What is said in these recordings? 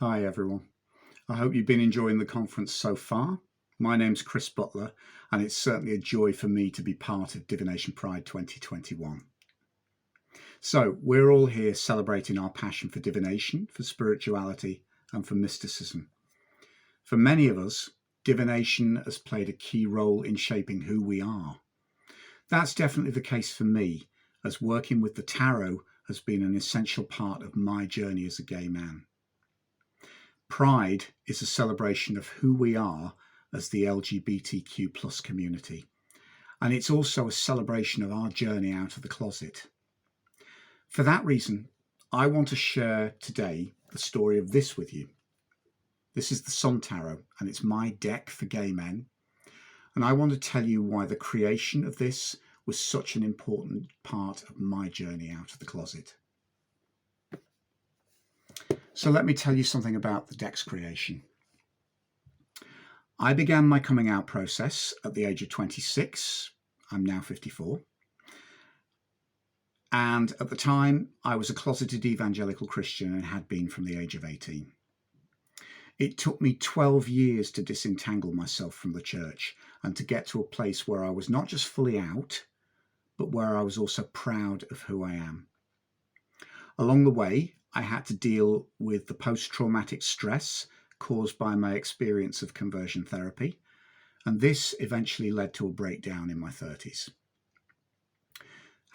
Hi everyone. I hope you've been enjoying the conference so far. My name's Chris Butler, and it's certainly a joy for me to be part of Divination Pride 2021. So we're all here celebrating our passion for divination, for spirituality, and for mysticism. For many of us, divination has played a key role in shaping who we are. That's definitely the case for me, as working with the tarot has been an essential part of my journey as a gay man. Pride is a celebration of who we are as the LGBTQ plus community, and it's also a celebration of our journey out of the closet. For that reason, I want to share today the story of this with you. This is the Sun Tarot, and it's my deck for gay men, and I want to tell you why the creation of this was such an important part of my journey out of the closet. So let me tell you something about the deck's creation. I began my coming out process at the age of 26. I'm now 54. And at the time, I was a closeted evangelical Christian and had been from the age of 18. It took me 12 years to disentangle myself from the church and to get to a place where I was not just fully out, but where I was also proud of who I am. Along the way, I had to deal with the post-traumatic stress caused by my experience of conversion therapy, and this eventually led to a breakdown in my 30s.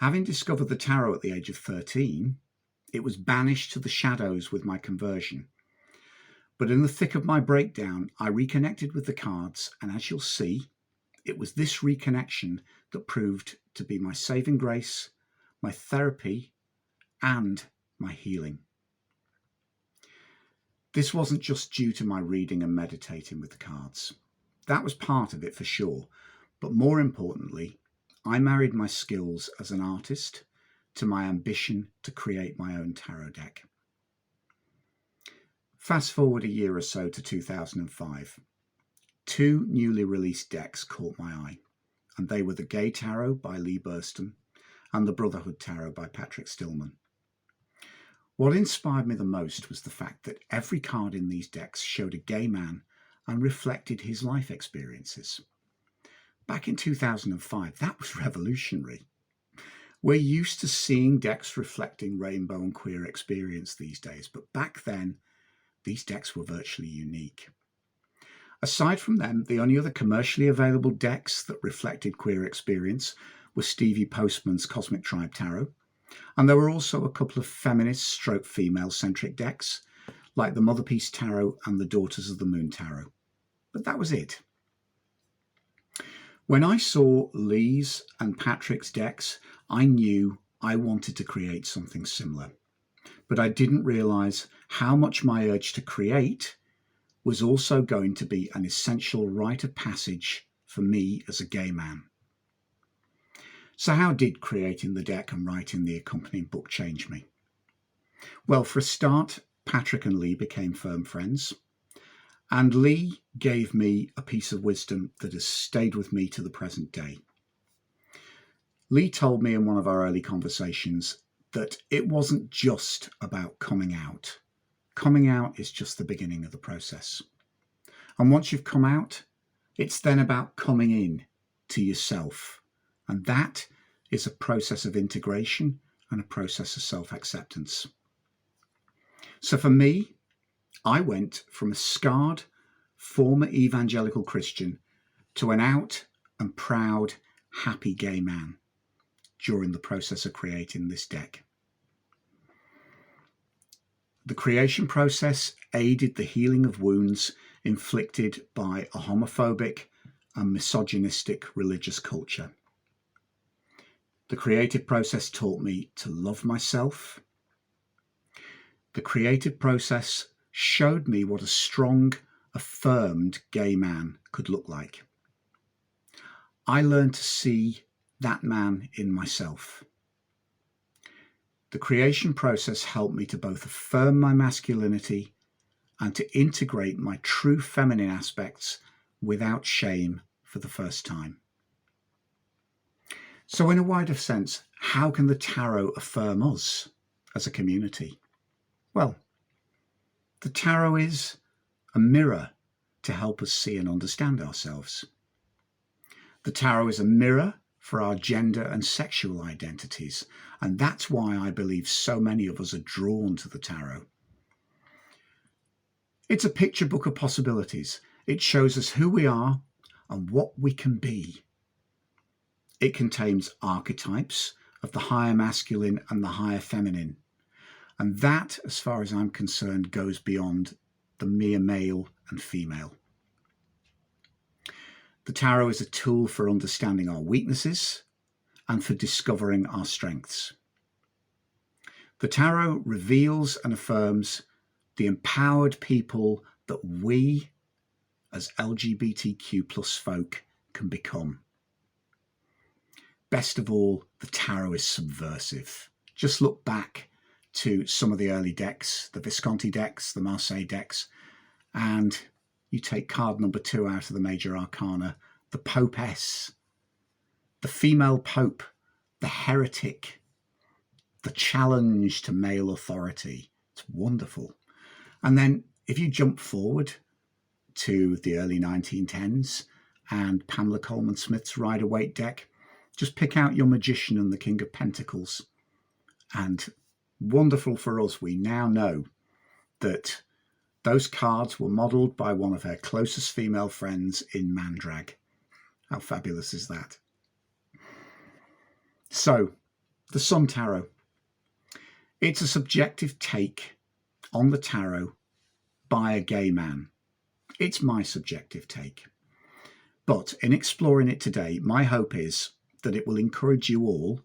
Having discovered the tarot at the age of 13, it was banished to the shadows with my conversion. But in the thick of my breakdown, I reconnected with the cards, and as you'll see, it was this reconnection that proved to be my saving grace, my therapy, and my healing. This wasn't just due to my reading and meditating with the cards. That was part of it for sure, but more importantly, I married my skills as an artist to my ambition to create my own tarot deck. Fast forward a year or so to 2005. Two newly released decks caught my eye, and they were the Gay Tarot by Lee Burston and the Brotherhood Tarot by Patrick Stillman. What inspired me the most was the fact that every card in these decks showed a gay man and reflected his life experiences. Back in 2005, that was revolutionary. We're used to seeing decks reflecting rainbow and queer experience these days, but back then, these decks were virtually unique. Aside from them, the only other commercially available decks that reflected queer experience were Stevie Postman's Cosmic Tribe Tarot, and there were also a couple of feminist female-centric decks, like the Motherpiece Tarot and the Daughters of the Moon Tarot. But that was it. When I saw Lee's and Patrick's decks, I knew I wanted to create something similar. But I didn't realise how much my urge to create was also going to be an essential rite of passage for me as a gay man. So how did creating the deck and writing the accompanying book change me? Well, for a start, Patrick and Lee became firm friends, and Lee gave me a piece of wisdom that has stayed with me to the present day. Lee told me in one of our early conversations that it wasn't just about coming out. Coming out is just the beginning of the process. And once you've come out, it's then about coming in to yourself. And that is a process of integration and a process of self-acceptance. So for me, I went from a scarred, former evangelical Christian to an out and proud, happy gay man during the process of creating this deck. The creation process aided the healing of wounds inflicted by a homophobic and misogynistic religious culture. The creative process taught me to love myself. The creative process showed me what a strong, affirmed gay man could look like. I learned to see that man in myself. The creation process helped me to both affirm my masculinity and to integrate my true feminine aspects without shame for the first time. So in a wider sense, how can the tarot affirm us as a community? Well, The tarot is a mirror to help us see and understand ourselves. The tarot is a mirror for our gender and sexual identities, and that's why I believe so many of us are drawn to the tarot. It's a picture book of possibilities. It shows us who we are and what we can be. It contains archetypes of the higher masculine and the higher feminine. And that, as far as I'm concerned, goes beyond the mere male and female. The tarot is a tool for understanding our weaknesses and for discovering our strengths. The tarot reveals and affirms the empowered people that we, as LGBTQ plus folk, can become. Best of all, the tarot is subversive. Just look back to some of the early decks, the Visconti decks, the Marseille decks, and you take card number 2 out of the major arcana, the Popess, the female pope, the heretic, the challenge to male authority. It's wonderful. And then if you jump forward to the early 1910s and Pamela Coleman Smith's Rider-Waite deck, just pick out your Magician and the King of Pentacles. And wonderful for us, we now know that those cards were modelled by one of her closest female friends in Mandrag. How fabulous is that? So, the Sun Tarot. It's a subjective take on the tarot by a gay man. It's my subjective take. But in exploring it today, my hope is that it will encourage you all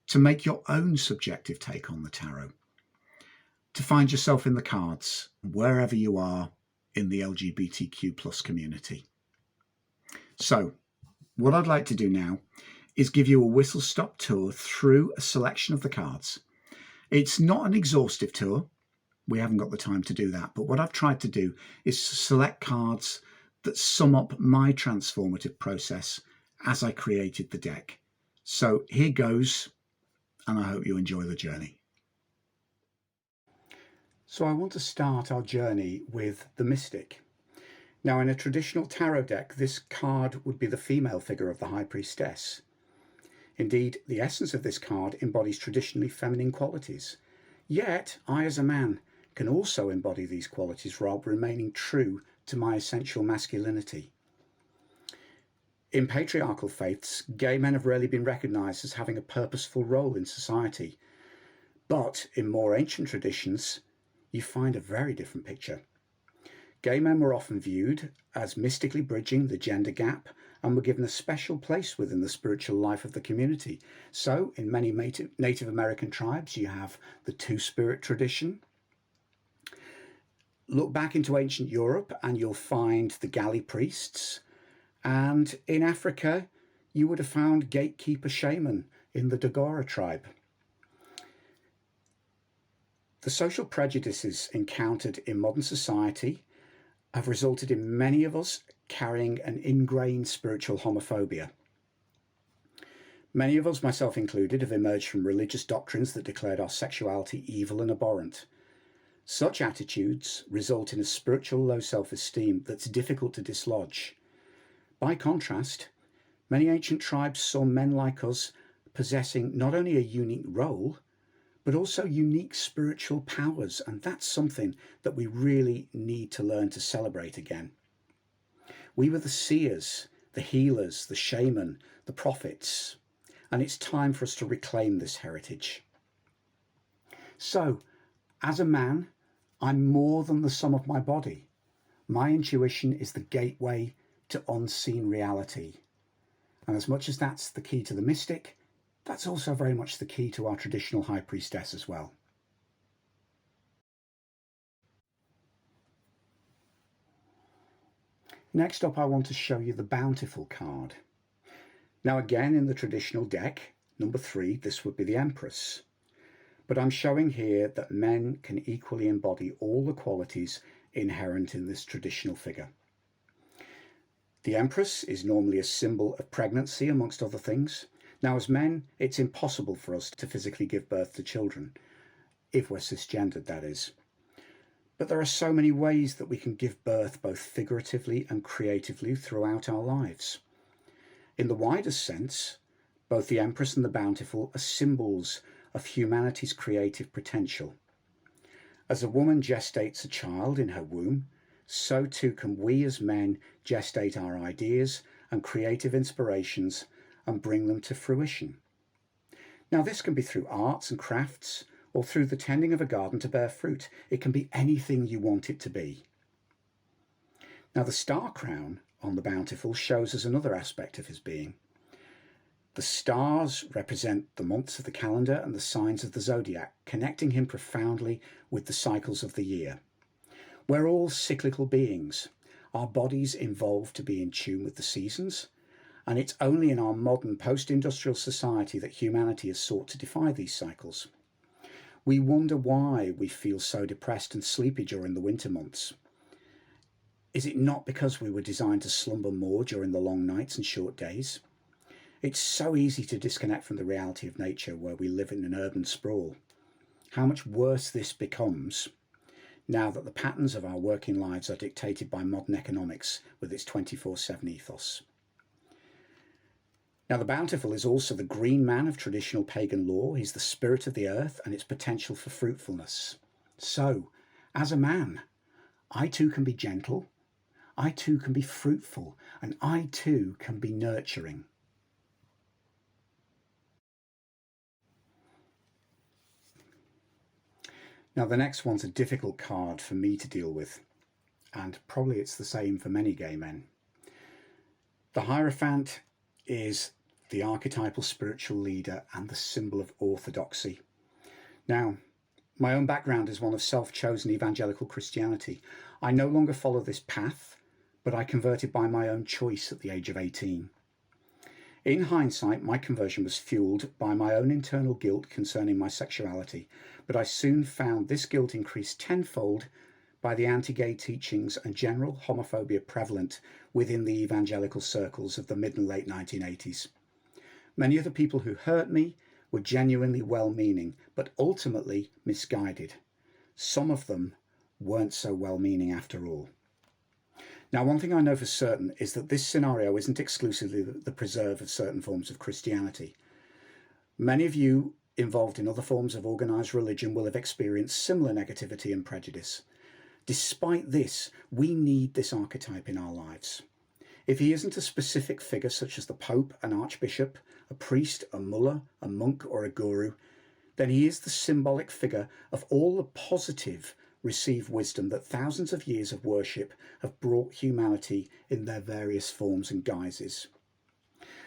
to make your own subjective take on the tarot, to find yourself in the cards wherever you are in the LGBTQ plus community. So what I'd like to do now is give you a whistle-stop tour through a selection of the cards. It's not an exhaustive tour. We haven't got the time to do that. But what I've tried to do is to select cards that sum up my transformative process as I created the deck. So here goes, and I hope you enjoy the journey. So I want to start our journey with the Mystic. Now, in a traditional tarot deck, this card would be the female figure of the High Priestess. Indeed, the essence of this card embodies traditionally feminine qualities. Yet, I as a man can also embody these qualities while remaining true to my essential masculinity. In patriarchal faiths, gay men have rarely been recognised as having a purposeful role in society. But in more ancient traditions, you find a very different picture. Gay men were often viewed as mystically bridging the gender gap and were given a special place within the spiritual life of the community. So, in many Native American tribes, you have the two-spirit tradition. Look back into ancient Europe and you'll find the galley priests. And in Africa, you would have found gatekeeper shaman in the Dagora tribe. The social prejudices encountered in modern society have resulted in many of us carrying an ingrained spiritual homophobia. Many of us, myself included, have emerged from religious doctrines that declared our sexuality evil and abhorrent. Such attitudes result in a spiritual low self-esteem that's difficult to dislodge. By contrast, many ancient tribes saw men like us possessing not only a unique role, but also unique spiritual powers, and that's something that we really need to learn to celebrate again. We were the seers, the healers, the shaman, the prophets, and it's time for us to reclaim this heritage. So, as a man, I'm more than the sum of my body. My intuition is the gateway to unseen reality. And as much as that's the key to the mystic, that's also very much the key to our traditional High Priestess as well. Next up, I want to show you the Bountiful card. Now again, in the traditional deck, number 3, this would be the Empress. But I'm showing here that men can equally embody all the qualities inherent in this traditional figure. The Empress is normally a symbol of pregnancy, amongst other things. Now, as men, it's impossible for us to physically give birth to children, if we're cisgendered, that is. But there are so many ways that we can give birth both figuratively and creatively throughout our lives. In the widest sense, both the Empress and the Bountiful are symbols of humanity's creative potential. As a woman gestates a child in her womb, so too can we as men gestate our ideas and creative inspirations and bring them to fruition. Now, this can be through arts and crafts, or through the tending of a garden to bear fruit. It can be anything you want it to be. Now, the star crown on the Bountiful shows us another aspect of his being. The stars represent the months of the calendar and the signs of the zodiac, connecting him profoundly with the cycles of the year. We're all cyclical beings. Our bodies evolve to be in tune with the seasons, and it's only in our modern post-industrial society that humanity has sought to defy these cycles. We wonder why we feel so depressed and sleepy during the winter months. Is it not because we were designed to slumber more during the long nights and short days? It's so easy to disconnect from the reality of nature where we live in an urban sprawl. How much worse this becomes now that the patterns of our working lives are dictated by modern economics with its 24/7 ethos. Now, the Bountiful is also the green man of traditional pagan lore. He's the spirit of the earth and its potential for fruitfulness. So, as a man, I too can be gentle, I too can be fruitful, and I too can be nurturing. Now, the next one's a difficult card for me to deal with, and probably it's the same for many gay men. The Hierophant is the archetypal spiritual leader and the symbol of orthodoxy. Now, my own background is one of self-chosen evangelical Christianity. I no longer follow this path, but I converted by my own choice at the age of 18. In hindsight, my conversion was fueled by my own internal guilt concerning my sexuality, but I soon found this guilt increased tenfold by the anti-gay teachings and general homophobia prevalent within the evangelical circles of the mid and late 1980s. Many of the people who hurt me were genuinely well-meaning, but ultimately misguided. Some of them weren't so well-meaning after all. Now, one thing I know for certain is that this scenario isn't exclusively the preserve of certain forms of Christianity. Many of you involved in other forms of organised religion will have experienced similar negativity and prejudice. Despite this, we need this archetype in our lives. If he isn't a specific figure such as the Pope, an Archbishop, a priest, a mullah, a monk, or a guru, then he is the symbolic figure of all the positive received wisdom that thousands of years of worship have brought humanity in their various forms and guises.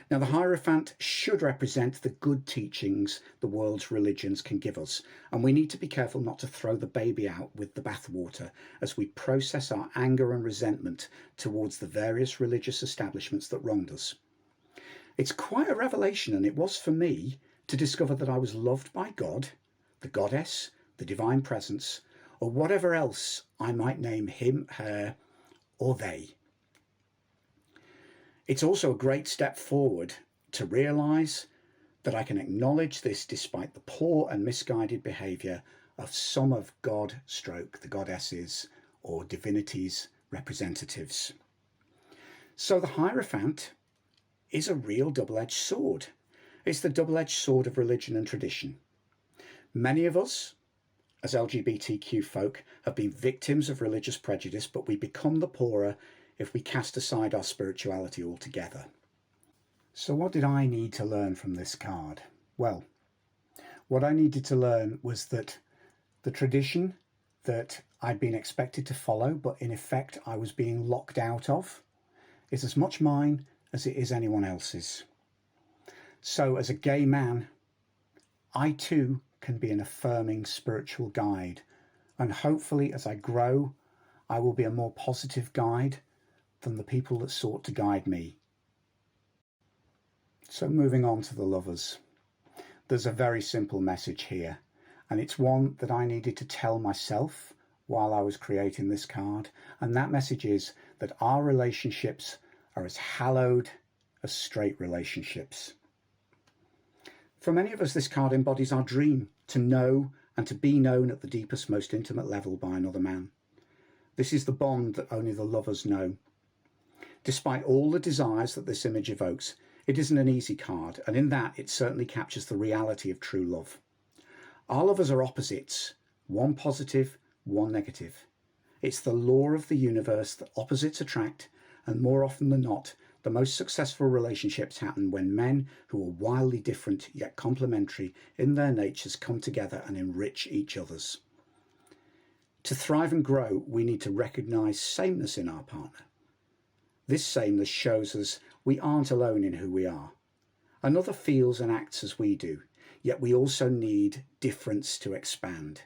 Now, the Hierophant should represent the good teachings the world's religions can give us, and we need to be careful not to throw the baby out with the bathwater as we process our anger and resentment towards the various religious establishments that wronged us. It's quite a revelation, and it was for me, to discover that I was loved by God, the Goddess, the Divine Presence, or whatever else I might name him, her, or they. It's also a great step forward to realise that I can acknowledge this despite the poor and misguided behaviour of some of the goddesses or divinities' representatives. So the Hierophant is a real double-edged sword. It's the double-edged sword of religion and tradition. Many of us, as LGBTQ folk, have been victims of religious prejudice, but we become the poorer if we cast aside our spirituality altogether. So what did I need to learn from this card? Well, what I needed to learn was that the tradition that I'd been expected to follow, but in effect I was being locked out of, is as much mine as it is anyone else's. So as a gay man, I too can be an affirming spiritual guide, and hopefully as I grow, I will be a more positive guide than the people that sought to guide me. So moving on to the lovers. There's a very simple message here, and it's one that I needed to tell myself while I was creating this card, and that message is that our relationships are as hallowed as straight relationships. For many of us, this card embodies our dream to know and to be known at the deepest, most intimate level by another man. This is the bond that only the lovers know. Despite all the desires that this image evokes, it isn't an easy card, and in that it certainly captures the reality of true love. Our lovers are opposites, one positive, one negative. It's the law of the universe that opposites attract, and more often than not, the most successful relationships happen when men who are wildly different yet complementary in their natures come together and enrich each other's. To thrive and grow, we need to recognise sameness in our partner. This sameness shows us we aren't alone in who we are. Another feels and acts as we do, yet we also need difference to expand.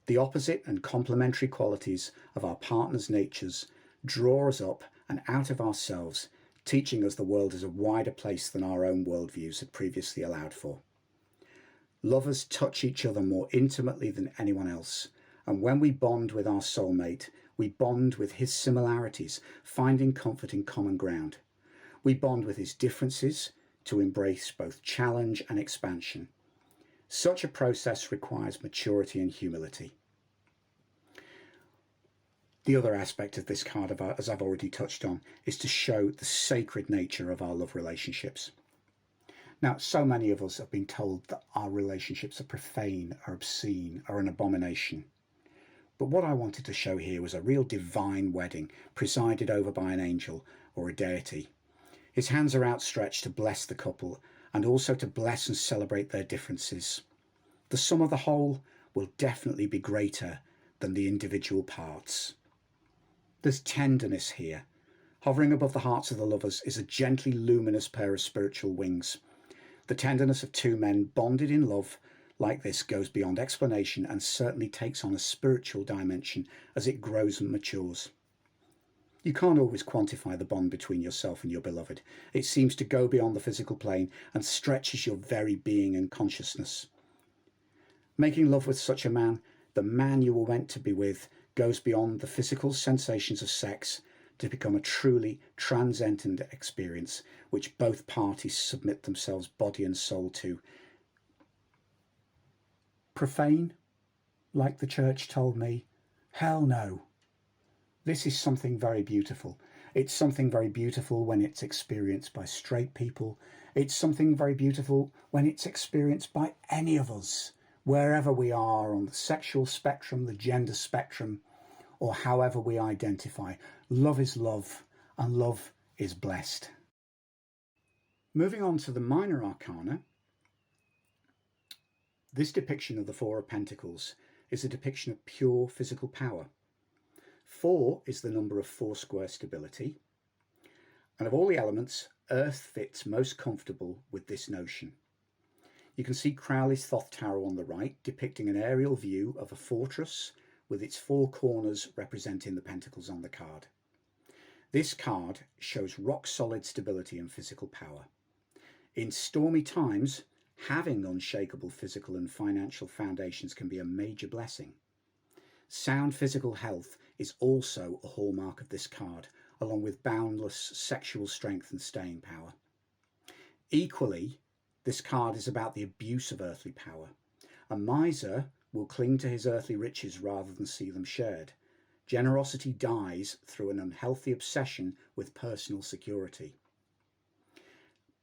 The opposite and complementary qualities of our partner's natures draw us up and out of ourselves, teaching us the world is a wider place than our own worldviews had previously allowed for. Lovers touch each other more intimately than anyone else, and when we bond with our soulmate, we bond with his similarities, finding comfort in common ground. We bond with his differences to embrace both challenge and expansion. Such a process requires maturity and humility. The other aspect of this card, as I've already touched on, is to show the sacred nature of our love relationships. Now, so many of us have been told that our relationships are profane, are obscene, are an abomination. But what I wanted to show here was a real divine wedding presided over by an angel or a deity. His hands are outstretched to bless the couple and also to bless and celebrate their differences. The sum of the whole will definitely be greater than the individual parts. There's tenderness here. Hovering above the hearts of the lovers is a gently luminous pair of spiritual wings. The tenderness of two men bonded in love like this goes beyond explanation and certainly takes on a spiritual dimension as it grows and matures. You can't always quantify the bond between yourself and your beloved. It seems to go beyond the physical plane and stretches your very being and consciousness. Making love with such a man, the man you were meant to be with, goes beyond the physical sensations of sex to become a truly transcendent experience which both parties submit themselves body and soul to. Profane, like the church told me? Hell no. This is something very beautiful. It's something very beautiful when it's experienced by straight people. It's something very beautiful when it's experienced by any of us, wherever we are on the sexual spectrum, the gender spectrum, or however we identify. Love is love, and love is blessed. Moving on to the minor arcana, this depiction of the Four of Pentacles is a depiction of pure physical power. 4 is the number of foursquare stability, and of all the elements, Earth fits most comfortable with this notion. You can see Crowley's Thoth Tarot on the right, depicting an aerial view of a fortress with its 4 corners representing the pentacles on the card. This card shows rock-solid stability and physical power. In stormy times, having unshakable physical and financial foundations can be a major blessing. Sound physical health is also a hallmark of this card, along with boundless sexual strength and staying power. Equally, this card is about the abuse of earthly power. A miser will cling to his earthly riches rather than see them shared. Generosity dies through an unhealthy obsession with personal security.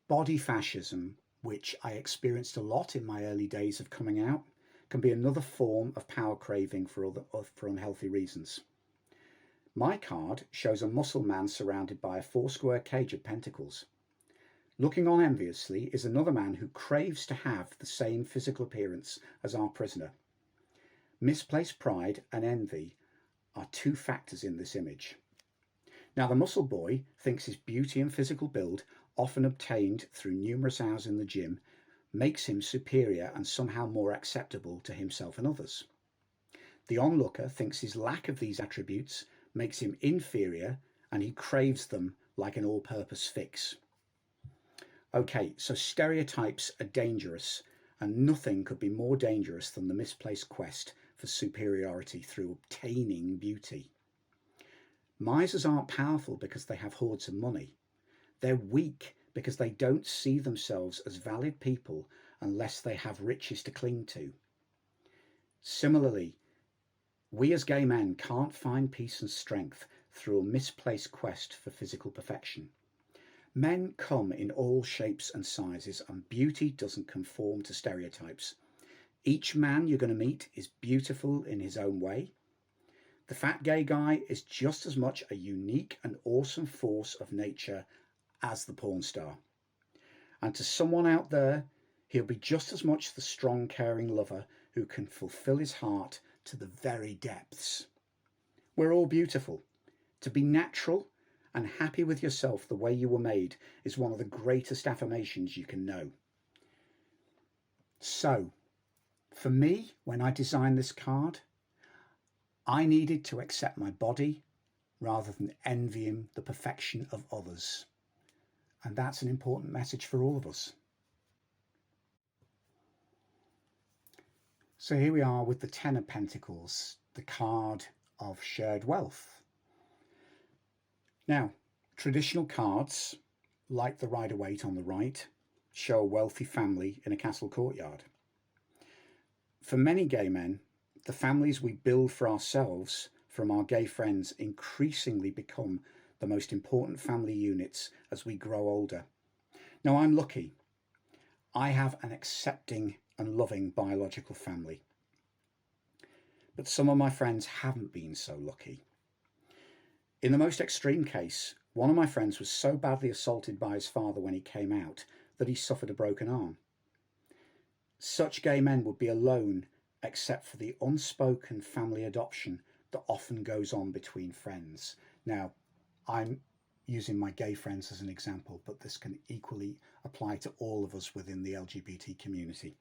Body fascism, which I experienced a lot in my early days of coming out, can be another form of power craving for unhealthy reasons. My card shows a muscle man surrounded by a 4-square cage of pentacles. Looking on enviously is another man who craves to have the same physical appearance as our prisoner. Misplaced pride and envy are 2 factors in this image. Now, the muscle boy thinks his beauty and physical build, often obtained through numerous hours in the gym, makes him superior and somehow more acceptable to himself and others. The onlooker thinks his lack of these attributes makes him inferior and he craves them like an all-purpose fix. Okay, so stereotypes are dangerous, and nothing could be more dangerous than the misplaced quest for superiority through obtaining beauty. Misers aren't powerful because they have hoards of money. They're weak because they don't see themselves as valid people unless they have riches to cling to. Similarly, We as gay men can't find peace and strength through a misplaced quest for physical perfection. Men come in all shapes and sizes, and beauty doesn't conform to stereotypes. Each man you're going to meet is beautiful in his own way. The fat gay guy is just as much a unique and awesome force of nature as the porn star. And to someone out there, he'll be just as much the strong, caring lover who can fulfill his heart to the very depths. We're all beautiful. To be natural and happy with yourself the way you were made is one of the greatest affirmations you can know. So, for me, when I designed this card, I needed to accept my body rather than envying the perfection of others. And that's an important message for all of us. So here we are with the Ten of Pentacles, the card of shared wealth. Now, traditional cards, like the Rider-Waite on the right, show a wealthy family in a castle courtyard. For many gay men, the families we build for ourselves from our gay friends increasingly become the most important family units as we grow older. Now, I'm lucky. I have an accepting and loving biological family. But some of my friends haven't been so lucky. In the most extreme case, one of my friends was so badly assaulted by his father when he came out that he suffered a broken arm. Such gay men would be alone except for the unspoken family adoption that often goes on between friends. Now, I'm using my gay friends as an example, but this can equally apply to all of us within the LGBT community.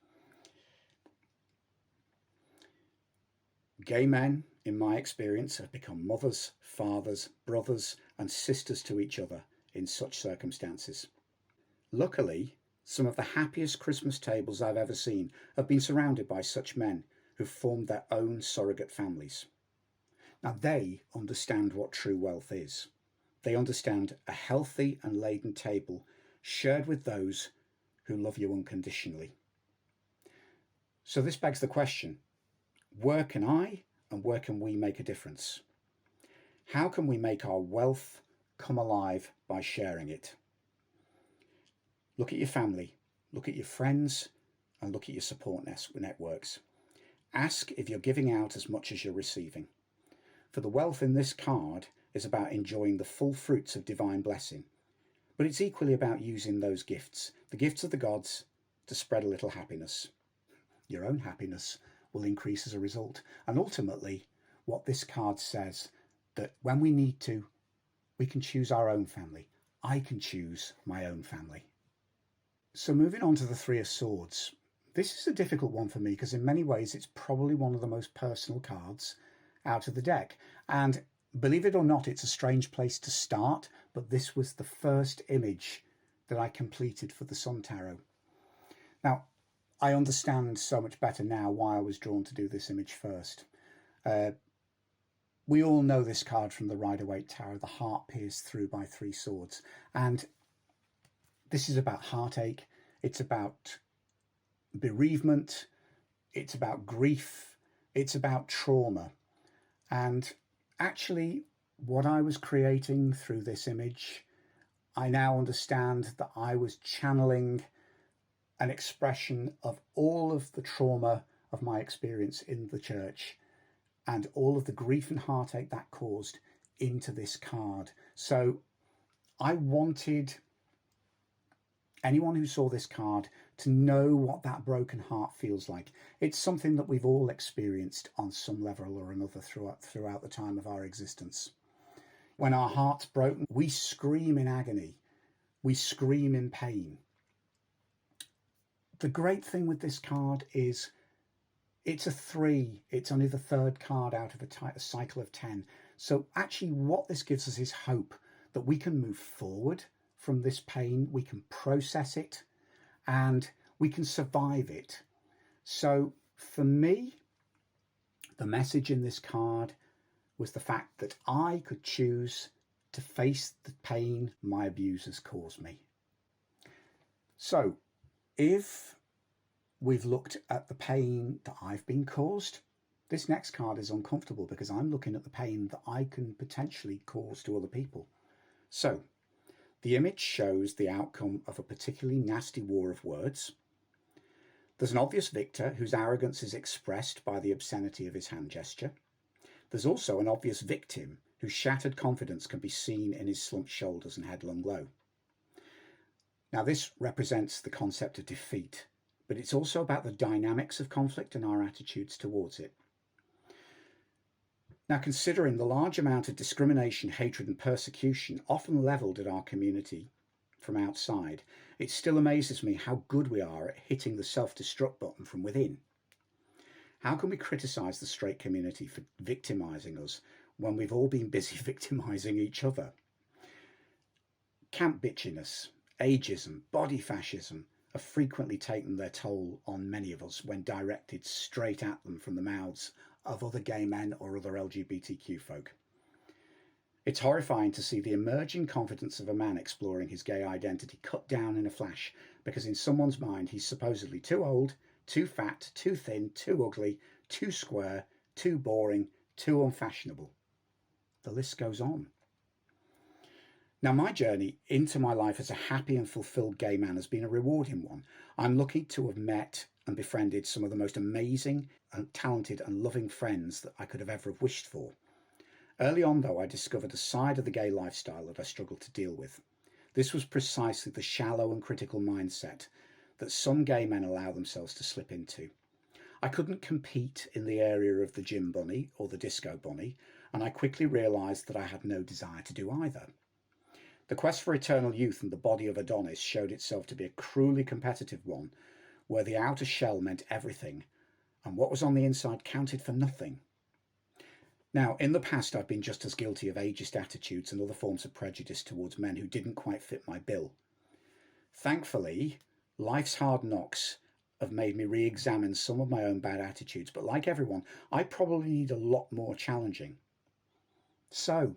Gay men, in my experience, have become mothers, fathers, brothers, and sisters to each other in such circumstances. Luckily, some of the happiest Christmas tables I've ever seen have been surrounded by such men who've formed their own surrogate families. Now, they understand what true wealth is. They understand a healthy and laden table shared with those who love you unconditionally. So this begs the question, where can I and where can we make a difference? How can we make our wealth come alive by sharing it? Look at your family, look at your friends, and look at your support networks. Ask if you're giving out as much as you're receiving. For the wealth in this card is about enjoying the full fruits of divine blessing, but it's equally about using those gifts, the gifts of the gods, to spread a little happiness. Your own happiness will increase as a result. And ultimately, what this card says, that when we need to, we can choose our own family. I can choose my own family. So moving on to the Three of Swords. This is a difficult one for me because in many ways it's probably one of the most personal cards out of the deck. And believe it or not, it's a strange place to start, but this was the first image that I completed for the Sun Tarot. Now, I understand so much better now why I was drawn to do this image first. We all know this card from the Rider-Waite Tarot, the heart pierced through by three swords. And this is about heartache, it's about bereavement, it's about grief, it's about trauma. And actually, what I was creating through this image, I now understand that I was channeling an expression of all of the trauma of my experience in the church and all of the grief and heartache that caused into this card. So I wanted anyone who saw this card to know what that broken heart feels like. It's something that we've all experienced on some level or another throughout the time of our existence. When our heart's broken, we scream in agony. We scream in pain. The great thing with this card is it's a 3. It's only the third card out of a cycle of 10. So actually what this gives us is hope that we can move forward from this pain, we can process it, and we can survive it. So for me, the message in this card was the fact that I could choose to face the pain my abusers caused me. So if we've looked at the pain that I've been caused, This next card is uncomfortable because I'm looking at the pain that I can potentially cause to other people. So, the image shows the outcome of a particularly nasty war of words. There's an obvious victor whose arrogance is expressed by the obscenity of his hand gesture. There's also an obvious victim whose shattered confidence can be seen in his slumped shoulders and headlong low. Now, this represents the concept of defeat, but it's also about the dynamics of conflict and our attitudes towards it. Now, considering the large amount of discrimination, hatred, and persecution often levelled at our community from outside, it still amazes me how good we are at hitting the self-destruct button from within. How can we criticise the straight community for victimising us when we've all been busy victimising each other? Camp bitchiness, ageism, body fascism have frequently taken their toll on many of us when directed straight at them from the mouths of other gay men or other LGBTQ folk. It's horrifying to see the emerging confidence of a man exploring his gay identity cut down in a flash because in someone's mind he's supposedly too old, too fat, too thin, too ugly, too square, too boring, too unfashionable. The list goes on. Now, my journey into my life as a happy and fulfilled gay man has been a rewarding one. I'm lucky to have met and befriended some of the most amazing and talented and loving friends that I could have ever wished for. Early on, though, I discovered a side of the gay lifestyle that I struggled to deal with. This was precisely the shallow and critical mindset that some gay men allow themselves to slip into. I couldn't compete in the area of the gym bunny or the disco bunny, and I quickly realised that I had no desire to do either. The quest for eternal youth and the body of Adonis showed itself to be a cruelly competitive one, where the outer shell meant everything, and what was on the inside counted for nothing. Now, in the past, I've been just as guilty of ageist attitudes and other forms of prejudice towards men who didn't quite fit my bill. Thankfully, life's hard knocks have made me re-examine some of my own bad attitudes, but like everyone, I probably need a lot more challenging. So,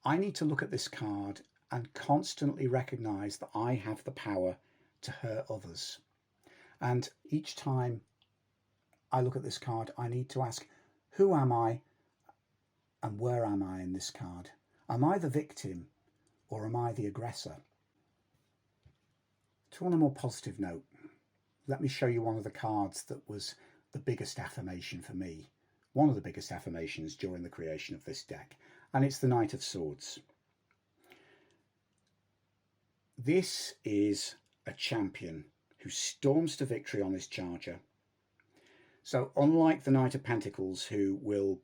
I need to look at this card and constantly recognise that I have the power to hurt others. And each time I look at this card, I need to ask, who am I and where am I in this card? Am I the victim or am I the aggressor? On a more positive note, let me show you one of the cards that was the biggest affirmation for me. One of the biggest affirmations during the creation of this deck, and it's the Knight of Swords. This is a champion who storms to victory on his charger. So unlike the Knight of Pentacles, who will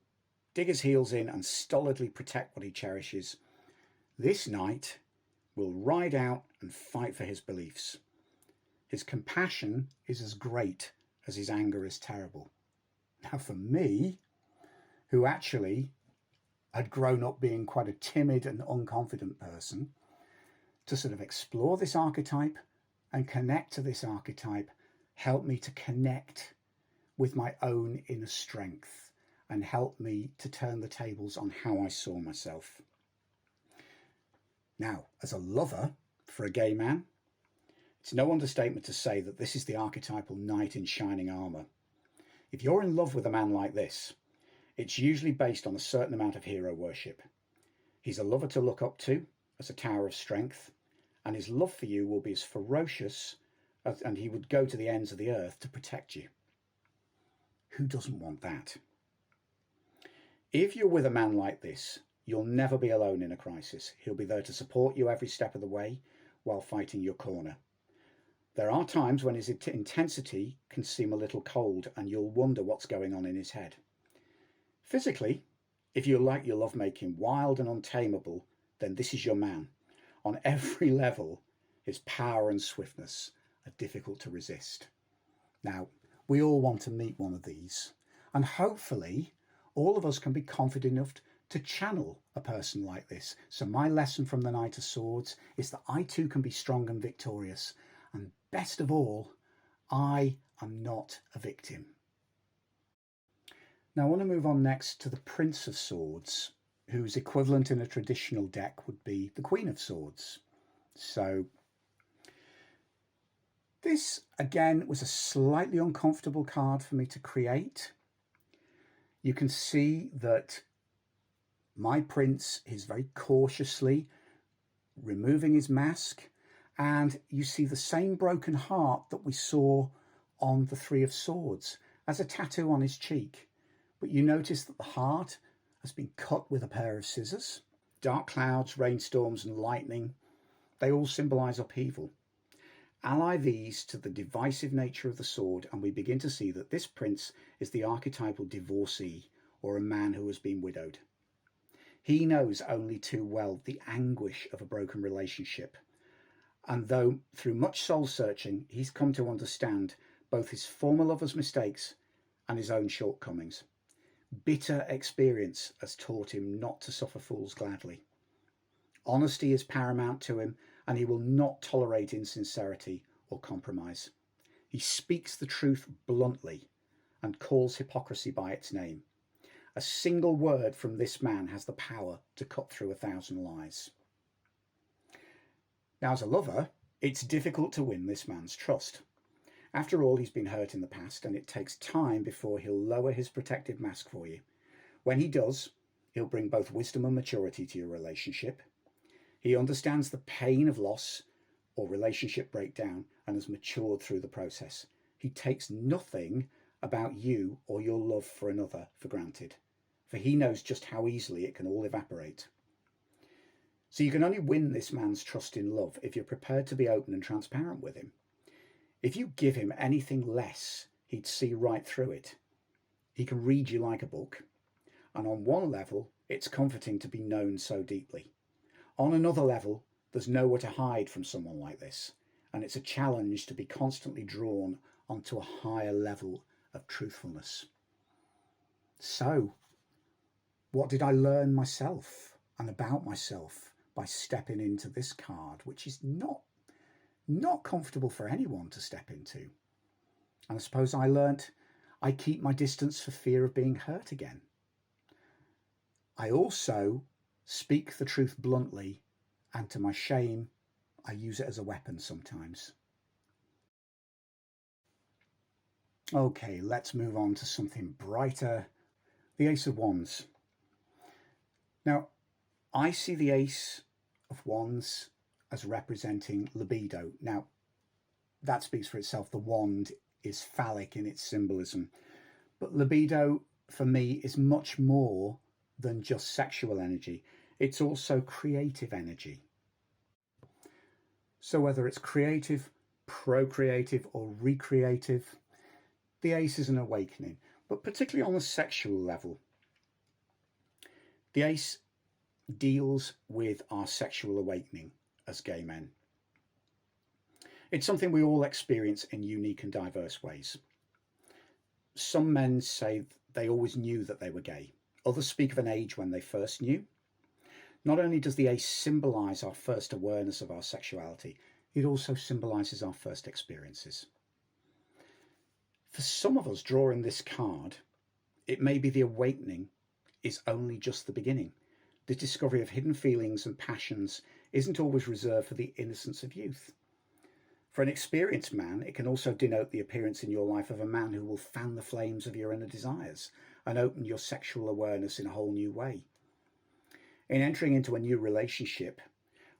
dig his heels in and stolidly protect what he cherishes, this knight will ride out and fight for his beliefs. His compassion is as great as his anger is terrible. Now for me, who actually had grown up being quite a timid and unconfident person, to sort of explore this archetype and connect to this archetype helped me to connect with my own inner strength and helped me to turn the tables on how I saw myself. Now, as a lover for a gay man, it's no understatement to say that this is the archetypal knight in shining armour. If you're in love with a man like this, it's usually based on a certain amount of hero worship. He's a lover to look up to as a tower of strength, and his love for you will be as ferocious and he would go to the ends of the earth to protect you. Who doesn't want that? If you're with a man like this, you'll never be alone in a crisis. He'll be there to support you every step of the way while fighting your corner. There are times when his intensity can seem a little cold and you'll wonder what's going on in his head. Physically, if you like your lovemaking wild and untamable, then this is your man. On every level, his power and swiftness are difficult to resist. Now, we all want to meet one of these, and hopefully all of us can be confident enough to channel a person like this. So my lesson from the Knight of Swords is that I too can be strong and victorious, and best of all, I am not a victim. Now I want to move on next to the Prince of Swords, whose equivalent in a traditional deck would be the Queen of Swords. So this, again, was a slightly uncomfortable card for me to create. You can see that my prince is very cautiously removing his mask, and you see the same broken heart that we saw on the Three of Swords as a tattoo on his cheek. But you notice that the heart has been cut with a pair of scissors. Dark clouds, rainstorms, and lightning, they all symbolize upheaval. Ally these to the divisive nature of the sword, and we begin to see that this prince is the archetypal divorcee, or a man who has been widowed. He knows only too well the anguish of a broken relationship, and though through much soul searching he's come to understand both his former lover's mistakes and his own shortcomings, bitter experience has taught him not to suffer fools gladly. Honesty is paramount to him, and he will not tolerate insincerity or compromise. He speaks the truth bluntly and calls hypocrisy by its name. A single word from this man has the power to cut through 1,000 lies. Now, as a lover, it's difficult to win this man's trust. After all, he's been hurt in the past, and it takes time before he'll lower his protective mask for you. When he does, he'll bring both wisdom and maturity to your relationship. He understands the pain of loss or relationship breakdown and has matured through the process. He takes nothing about you or your love for another for granted, for he knows just how easily it can all evaporate. So you can only win this man's trust in love if you're prepared to be open and transparent with him. If you give him anything less, he'd see right through it. He can read you like a book, and on one level, it's comforting to be known so deeply. On another level, there's nowhere to hide from someone like this, and it's a challenge to be constantly drawn onto a higher level of truthfulness. So, what did I learn myself and about myself by stepping into this card, which is not comfortable for anyone to step into? And I suppose I learnt I keep my distance for fear of being hurt again. I also speak the truth bluntly, and to my shame, I use it as a weapon sometimes. Okay, let's move on to something brighter. The Ace of Wands. Now, I see the Ace of Wands as representing libido. Now, that speaks for itself. The wand is phallic in its symbolism. But libido, for me, is much more than just sexual energy. It's also creative energy. So whether it's creative, procreative, or recreative, the Ace is an awakening, but particularly on a sexual level. The Ace deals with our sexual awakening as gay men. It's something we all experience in unique and diverse ways. Some men say they always knew that they were gay. Others speak of an age when they first knew. Not only does the Ace symbolise our first awareness of our sexuality, it also symbolises our first experiences. For some of us drawing this card, it may be the awakening is only just the beginning. The discovery of hidden feelings and passions isn't always reserved for the innocence of youth. For an experienced man, it can also denote the appearance in your life of a man who will fan the flames of your inner desires and open your sexual awareness in a whole new way. In entering into a new relationship,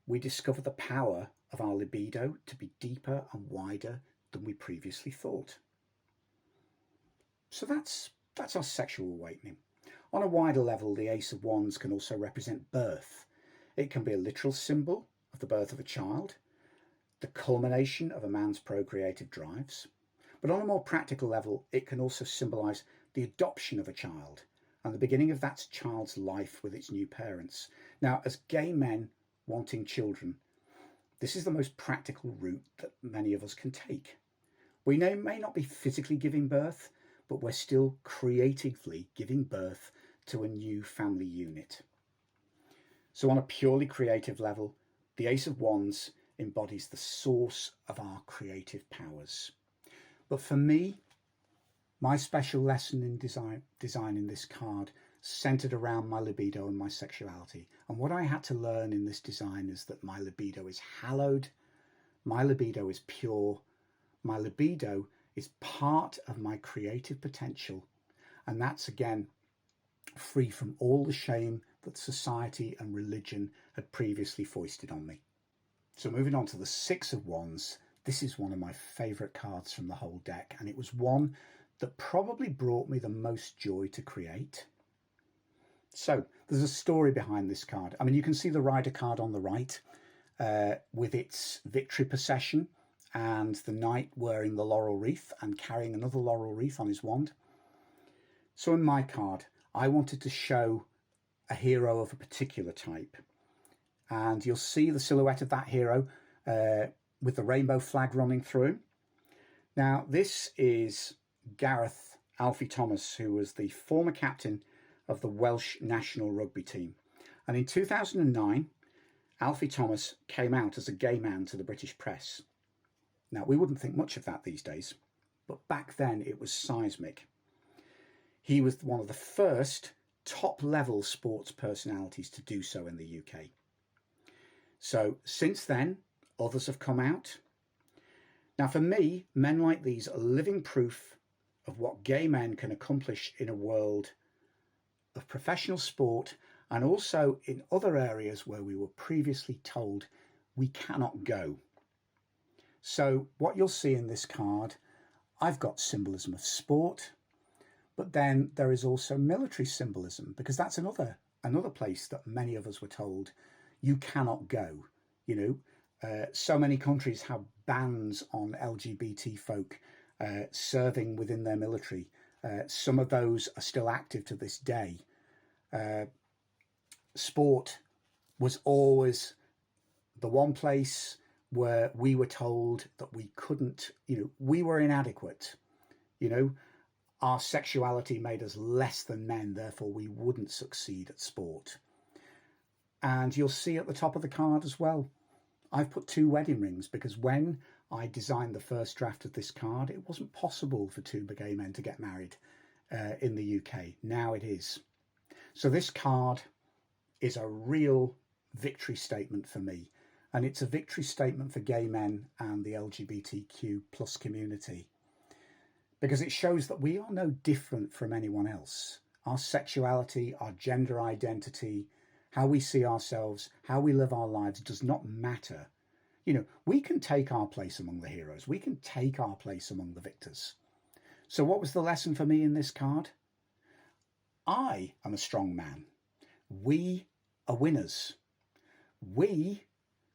we discover the power of our libido to be deeper and wider than we previously thought. So that's our sexual awakening. On a wider level, the Ace of Wands can also represent birth. It can be a literal symbol of the birth of a child, the culmination of a man's procreative drives. But on a more practical level, it can also symbolise the adoption of a child and the beginning of that child's life with its new parents. Now, as gay men wanting children, this is the most practical route that many of us can take. We may not be physically giving birth, but we're still creatively giving birth to a new family unit. So on a purely creative level, the Ace of Wands embodies the source of our creative powers. But for me, my special lesson in designing this card centered around my libido and my sexuality. And what I had to learn in this design is that my libido is hallowed, my libido is pure, my libido is part of my creative potential. And that's, again, free from all the shame that society and religion had previously foisted on me. So moving on to the Six of Wands, this is one of my favourite cards from the whole deck, and it was one that probably brought me the most joy to create. So there's a story behind this card. I mean, you can see the Rider card on the right with its victory procession and the knight wearing the laurel wreath and carrying another laurel wreath on his wand. So in my card, I wanted to show a hero of a particular type. And you'll see the silhouette of that hero with the rainbow flag running through him. Now, this is Gareth Alfie Thomas, who was the former captain of the Welsh national rugby team. And in 2009, Alfie Thomas came out as a gay man to the British press. Now, we wouldn't think much of that these days, but back then it was seismic. He was one of the first top-level sports personalities to do so in the UK. So since then, others have come out. Now, for me, men like these are living proof of what gay men can accomplish in a world of professional sport and also in other areas where we were previously told we cannot go. So what you'll see in this card, I've got symbolism of sport, but then there is also military symbolism, because that's another place that many of us were told you cannot go. You know, so many countries have bans on LGBT folk serving within their military. Some of those are still active to this day. Sport was always the one place where we were told that we couldn't, you know, we were inadequate. You know, our sexuality made us less than men, therefore we wouldn't succeed at sport. And you'll see at the top of the card as well, I've put 2 wedding rings, because when I designed the first draft of this card, it wasn't possible for 2 gay men to get married in the UK. Now it is. So this card is a real victory statement for me. And it's a victory statement for gay men and the LGBTQ plus community, because it shows that we are no different from anyone else. Our sexuality, our gender identity, how we see ourselves, how we live our lives does not matter. You know, we can take our place among the heroes. We can take our place among the victors. So what was the lesson for me in this card? I am a strong man. We are winners. We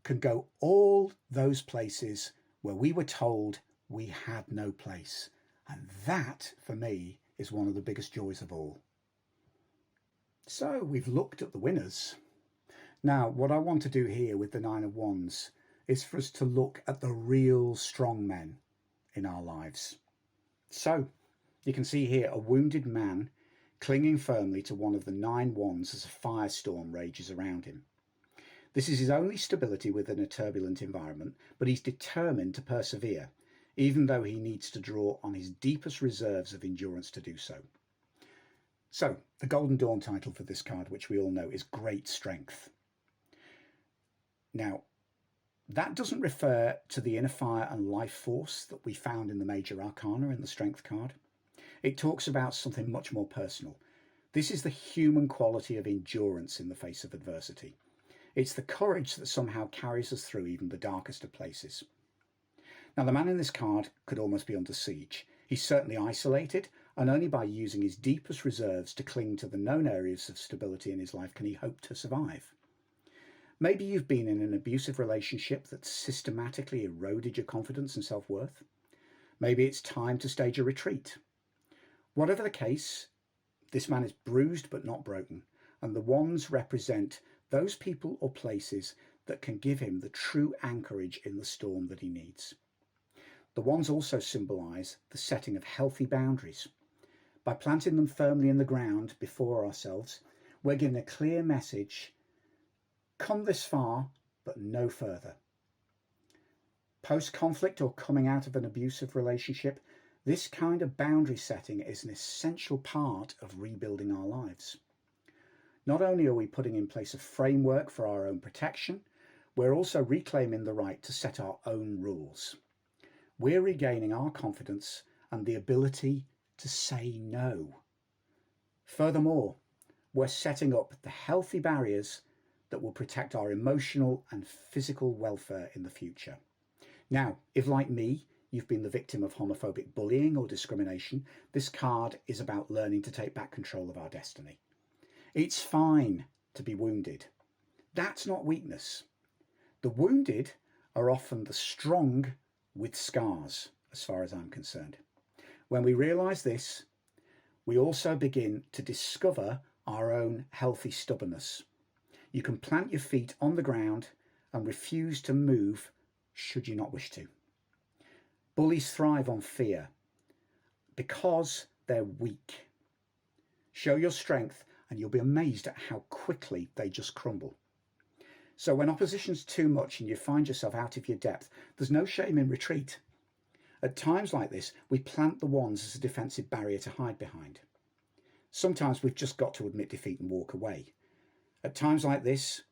can go all those places where we were told we had no place. And that, for me, is one of the biggest joys of all. So we've looked at the winners. Now, what I want to do here with the Nine of Wands is for us to look at the real strong men in our lives. So you can see here a wounded man clinging firmly to one of the 9 wands as a firestorm rages around him. This is his only stability within a turbulent environment, but he's determined to persevere, even though he needs to draw on his deepest reserves of endurance to do so. So, the Golden Dawn title for this card, which we all know, is Great Strength. Now, that doesn't refer to the inner fire and life force that we found in the Major Arcana in the Strength card. It talks about something much more personal. This is the human quality of endurance in the face of adversity. It's the courage that somehow carries us through even the darkest of places. Now, the man in this card could almost be under siege. He's certainly isolated, and only by using his deepest reserves to cling to the known areas of stability in his life can he hope to survive. Maybe you've been in an abusive relationship that systematically eroded your confidence and self-worth. Maybe it's time to stage a retreat. Whatever the case, this man is bruised but not broken, and the wands represent those people or places that can give him the true anchorage in the storm that he needs. The wands also symbolise the setting of healthy boundaries. By planting them firmly in the ground before ourselves, we're given a clear message: come this far, but no further. Post-conflict or coming out of an abusive relationship, this kind of boundary setting is an essential part of rebuilding our lives. Not only are we putting in place a framework for our own protection, we're also reclaiming the right to set our own rules. We're regaining our confidence and the ability to say no. Furthermore, we're setting up the healthy barriers that will protect our emotional and physical welfare in the future. Now, if like me, you've been the victim of homophobic bullying or discrimination, this card is about learning to take back control of our destiny. It's fine to be wounded. That's not weakness. The wounded are often the strong with scars, as far as I'm concerned. When we realise this, we also begin to discover our own healthy stubbornness. You can plant your feet on the ground and refuse to move should you not wish to. Bullies thrive on fear because they're weak. Show your strength and you'll be amazed at how quickly they just crumble. So when opposition's too much and you find yourself out of your depth, there's no shame in retreat. At times like this, we plant the wands as a defensive barrier to hide behind. Sometimes we've just got to admit defeat and walk away. At times like this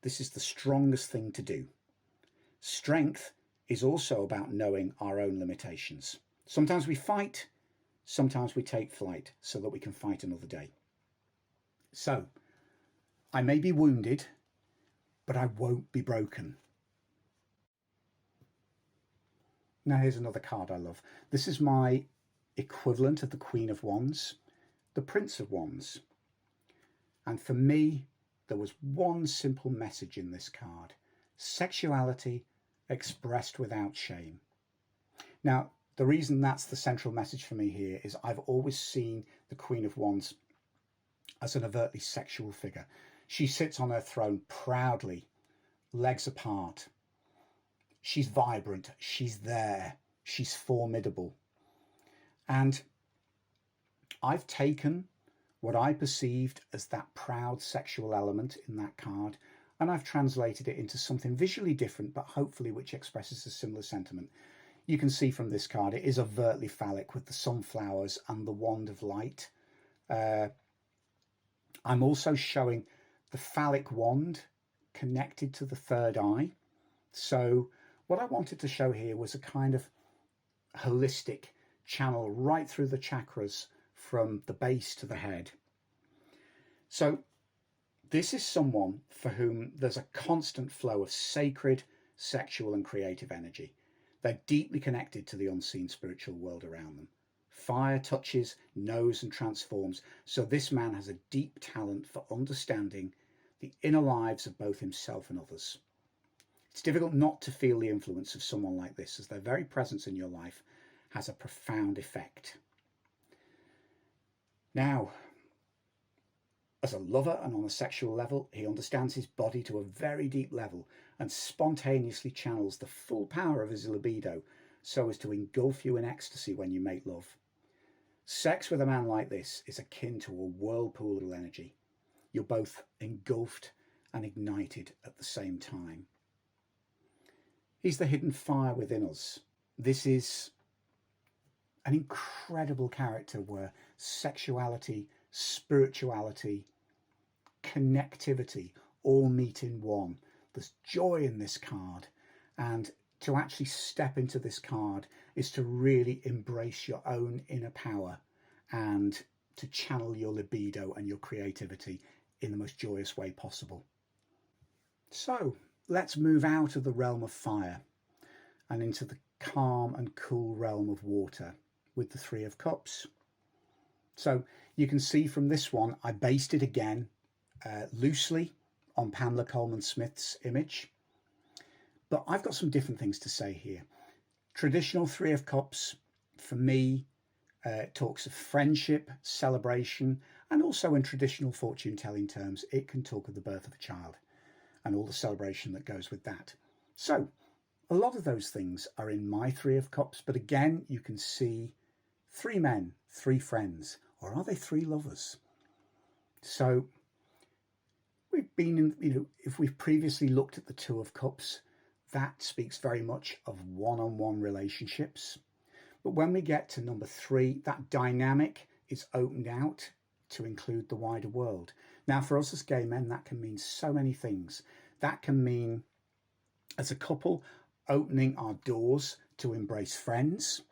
is the strongest thing to do. Strength is also about knowing our own limitations. Sometimes we fight, sometimes we take flight so that we can fight another day. So, I may be wounded, but I won't be broken. Now here's another card I love. This is my equivalent of the Queen of Wands, the Prince of Wands. And for me, there was one simple message in this card: sexuality expressed without shame. Now, the reason that's the central message for me here is I've always seen the Queen of Wands as an overtly sexual figure. She sits on her throne proudly, legs apart. She's vibrant, she's there, she's formidable. And I've taken what I perceived as that proud sexual element in that card, and I've translated it into something visually different, but hopefully which expresses a similar sentiment. You can see from this card, it is overtly phallic with the sunflowers and the wand of light. I'm also showing the phallic wand connected to the third eye. So what I wanted to show here was a kind of holistic channel right through the chakras from the base to the head. So this is someone for whom there's a constant flow of sacred, sexual and creative energy. They're deeply connected to the unseen spiritual world around them. Fire touches, knows and transforms. So this man has a deep talent for understanding the inner lives of both himself and others. It's difficult not to feel the influence of someone like this, as their very presence in your life has a profound effect. Now, as a lover and on a sexual level, he understands his body to a very deep level and spontaneously channels the full power of his libido so as to engulf you in ecstasy when you make love. Sex with a man like this is akin to a whirlpool of energy. You're both engulfed and ignited at the same time. He's the hidden fire within us. This is an incredible character where sexuality, spirituality, connectivity all meet in one. There's joy in this card, and to actually step into this card is to really embrace your own inner power and to channel your libido and your creativity in the most joyous way possible. So let's move out of the realm of fire and into the calm and cool realm of water with the Three of Cups. So you can see from this one, I based it again loosely on Pamela Coleman-Smith's image, but I've got some different things to say here. Traditional Three of Cups, for me, talks of friendship, celebration, and also in traditional fortune-telling terms, it can talk of the birth of a child and all the celebration that goes with that. So a lot of those things are in my Three of Cups, but again, you can see three men, three friends, or are they three lovers? So we've been in, if we've previously looked at the Two of Cups, that speaks very much of one-on-one relationships. But when we get to number 3, that dynamic is opened out to include the wider world. Now, for us as gay men, that can mean so many things. That can mean, as a couple, opening our doors to embrace friends,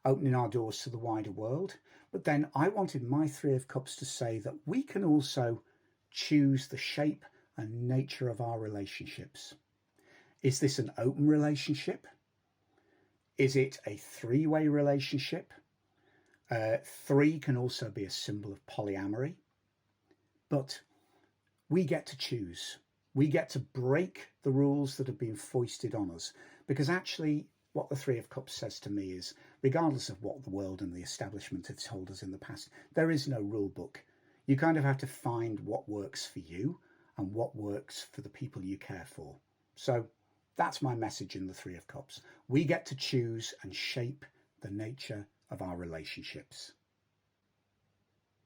opening our doors to the wider world. But then I wanted my Three of Cups to say that we can also choose the shape and nature of our relationships. Is this an open relationship? Is it a three-way relationship? Three can also be a symbol of polyamory. But we get to choose. We get to break the rules that have been foisted on us. Because actually, what the Three of Cups says to me is, regardless of what the world and the establishment have told us in the past, there is no rule book. You kind of have to find what works for you and what works for the people you care for. So that's my message in the Three of Cups. We get to choose and shape the nature of our relationships.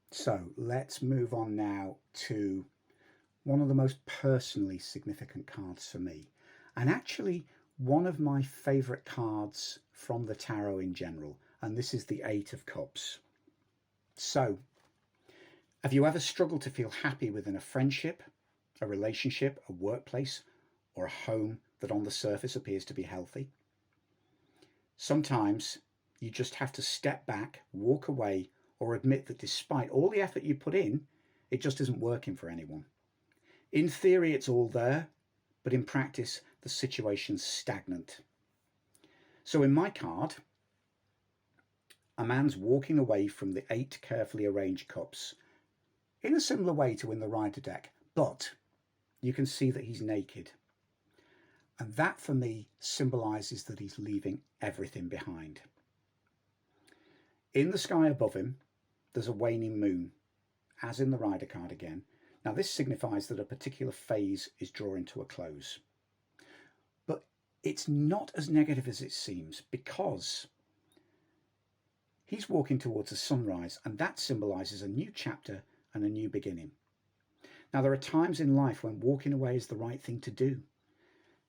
So let's move on now to one of the most personally significant cards for me, and actually one of my favourite cards from the tarot in general, and this is the Eight of Cups. So, have you ever struggled to feel happy within a friendship, a relationship, a workplace, or a home that on the surface appears to be healthy? Sometimes you just have to step back, walk away, or admit that despite all the effort you put in, it just isn't working for anyone. In theory, it's all there, but in practice, the situation's stagnant. So in my card, a man's walking away from the 8 carefully arranged cups in a similar way to in the Rider deck, but you can see that he's naked. And that for me symbolises that he's leaving everything behind. In the sky above him, there's a waning moon, as in the Rider card again. Now this signifies that a particular phase is drawing to a close. But it's not as negative as it seems, because he's walking towards a sunrise, and that symbolises a new chapter and a new beginning. Now there are times in life when walking away is the right thing to do.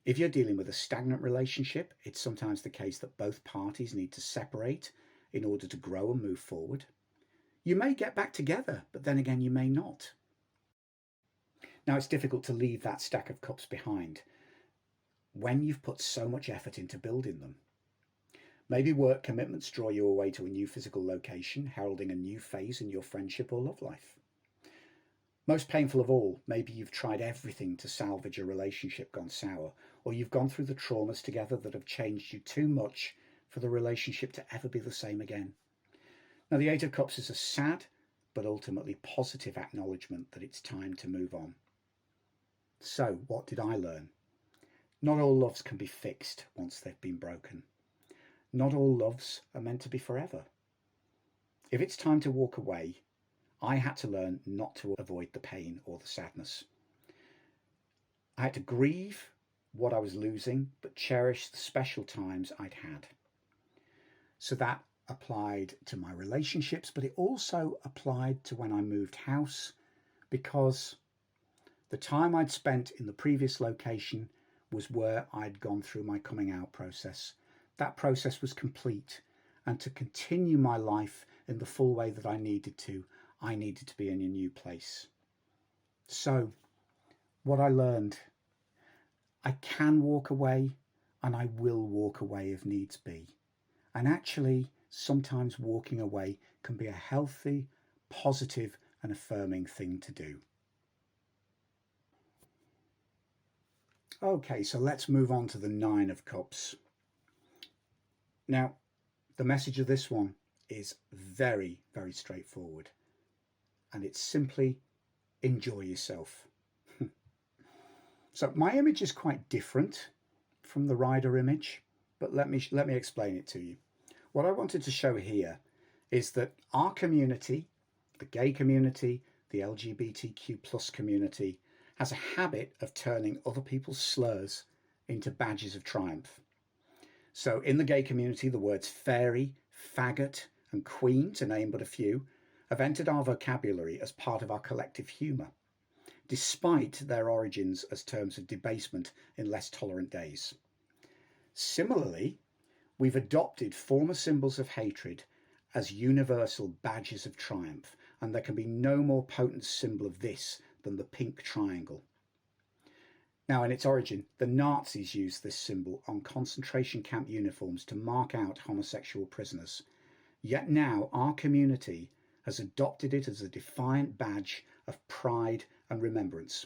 If you're dealing with a stagnant relationship, it's sometimes the case that both parties need to separate in order to grow and move forward. You may get back together, but then again, you may not. Now, it's difficult to leave that stack of cups behind when you've put so much effort into building them. Maybe work commitments draw you away to a new physical location, heralding a new phase in your friendship or love life. Most painful of all, maybe you've tried everything to salvage a relationship gone sour, or you've gone through the traumas together that have changed you too much for the relationship to ever be the same again. Now, the Eight of Cups is a sad but ultimately positive acknowledgement that it's time to move on. So, what did I learn? Not all loves can be fixed once they've been broken. Not all loves are meant to be forever. If it's time to walk away, I had to learn not to avoid the pain or the sadness. I had to grieve what I was losing, but cherish the special times I'd had. So that applied to my relationships, but it also applied to when I moved house, because the time I'd spent in the previous location was where I'd gone through my coming out process. That process was complete, and to continue my life in the full way that I needed to be in a new place. So what I learned, I can walk away, and I will walk away if needs be. And actually, sometimes walking away can be a healthy, positive, and affirming thing to do. Okay, so let's move on to the Nine of Cups. Now, the message of this one is very, very straightforward. And it's simply enjoy yourself. So my image is quite different from the Rider image, but let me explain it to you. What I wanted to show here is that our community, the gay community, the LGBTQ plus community, has a habit of turning other people's slurs into badges of triumph. So in the gay community, the words fairy, faggot, and queen, to name but a few, have entered our vocabulary as part of our collective humour, despite their origins as terms of debasement in less tolerant days. Similarly, we've adopted former symbols of hatred as universal badges of triumph, and there can be no more potent symbol of this than the pink triangle. Now, in its origin, the Nazis used this symbol on concentration camp uniforms to mark out homosexual prisoners. Yet now our community has adopted it as a defiant badge of pride and remembrance.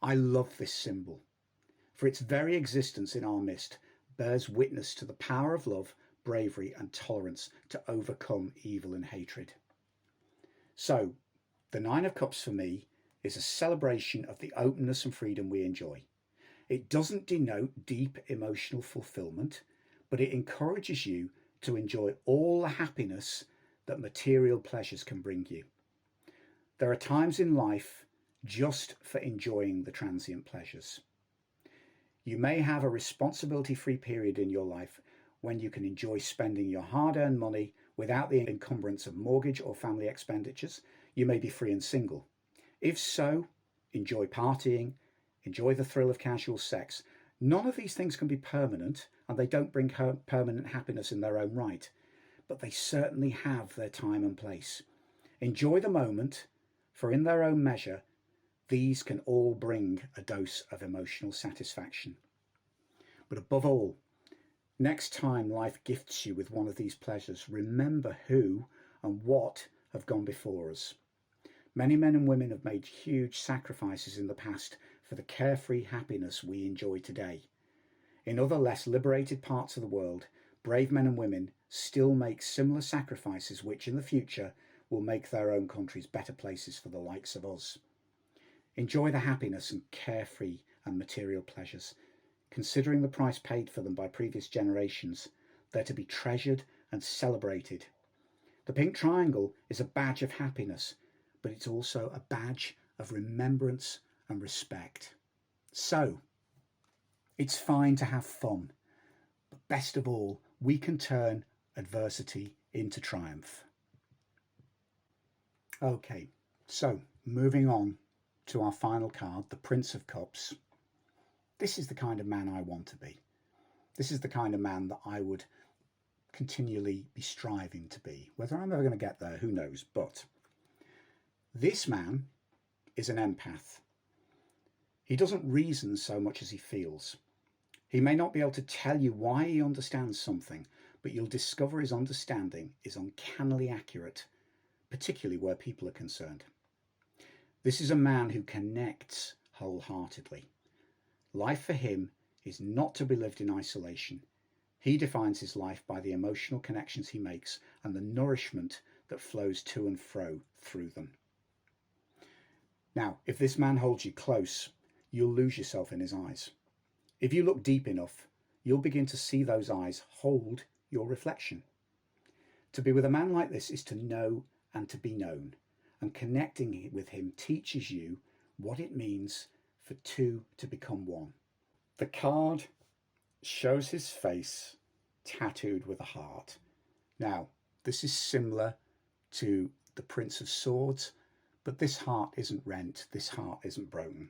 I love this symbol, for its very existence in our midst bears witness to the power of love, bravery, and tolerance to overcome evil and hatred. So, the Nine of Cups for me is a celebration of the openness and freedom we enjoy. It doesn't denote deep emotional fulfillment, but it encourages you to enjoy all the happiness that material pleasures can bring you. There are times in life just for enjoying the transient pleasures. You may have a responsibility-free period in your life when you can enjoy spending your hard-earned money without the encumbrance of mortgage or family expenditures. You may be free and single. If so, enjoy partying, enjoy the thrill of casual sex. None of these things can be permanent, and they don't bring permanent happiness in their own right, but they certainly have their time and place. Enjoy the moment, for in their own measure, these can all bring a dose of emotional satisfaction. But above all, next time life gifts you with one of these pleasures, remember who and what have gone before us. Many men and women have made huge sacrifices in the past for the carefree happiness we enjoy today. In other less liberated parts of the world, brave men and women still make similar sacrifices which in the future will make their own countries better places for the likes of us. Enjoy the happiness and carefree and material pleasures. Considering the price paid for them by previous generations, they're to be treasured and celebrated. The pink triangle is a badge of happiness, but it's also a badge of remembrance and respect. So, it's fine to have fun, but best of all, we can turn adversity into triumph. Okay, so moving on to our final card, the Prince of Cups. This is the kind of man I want to be. This is the kind of man that I would continually be striving to be. Whether I'm ever going to get there, who knows, but this man is an empath. He doesn't reason so much as he feels. He may not be able to tell you why he understands something, but you'll discover his understanding is uncannily accurate, particularly where people are concerned. This is a man who connects wholeheartedly. Life for him is not to be lived in isolation. He defines his life by the emotional connections he makes and the nourishment that flows to and fro through them. Now, if this man holds you close, you'll lose yourself in his eyes. If you look deep enough, you'll begin to see those eyes hold your reflection. To be with a man like this is to know and to be known, and connecting with him teaches you what it means for two to become one. The card shows his face tattooed with a heart. Now, this is similar to the Prince of Swords, but this heart isn't rent, this heart isn't broken.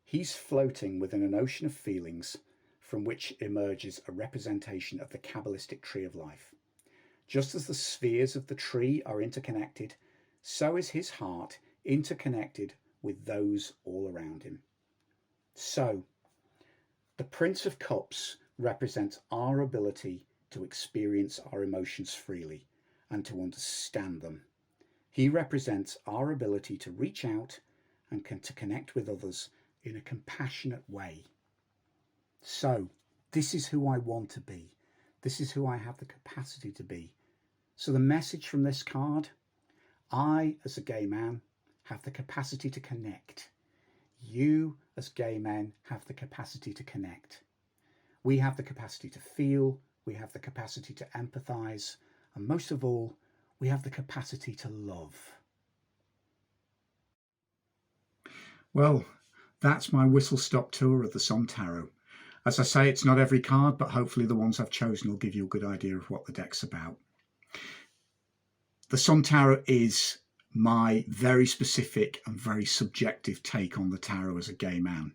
He's floating within an ocean of feelings from which emerges a representation of the Kabbalistic tree of life. Just as the spheres of the tree are interconnected, so is his heart interconnected with those all around him. So, the Prince of Cups represents our ability to experience our emotions freely and to understand them. He represents our ability to reach out and to connect with others in a compassionate way. So, this is who I want to be. This is who I have the capacity to be. So the message from this card, I, as a gay man, have the capacity to connect. You, as gay men, have the capacity to connect. We have the capacity to feel, we have the capacity to empathize, and most of all, we have the capacity to love. Well, that's my whistle-stop tour of the Sun Tarot. As I say, it's not every card, but hopefully the ones I've chosen will give you a good idea of what the deck's about. The Sun Tarot is my very specific and very subjective take on the tarot as a gay man.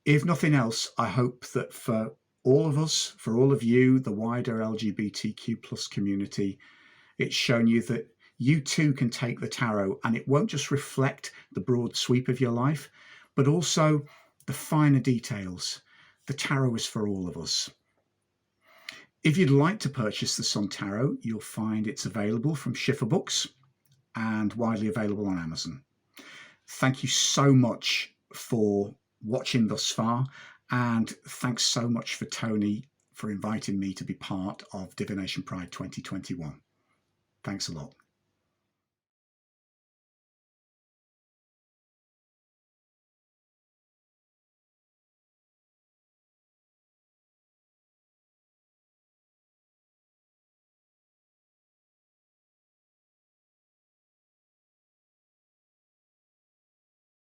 If nothing else, I hope that for all of us, for all of you, the wider LGBTQ plus community, it's shown you that you too can take the tarot and it won't just reflect the broad sweep of your life, but also the finer details. The tarot is for all of us. If you'd like to purchase the Sun Tarot, you'll find it's available from Schiffer Books and widely available on Amazon. Thank you so much for watching thus far, and thanks so much for Tony for inviting me to be part of Divination Pride 2021. Thanks a lot.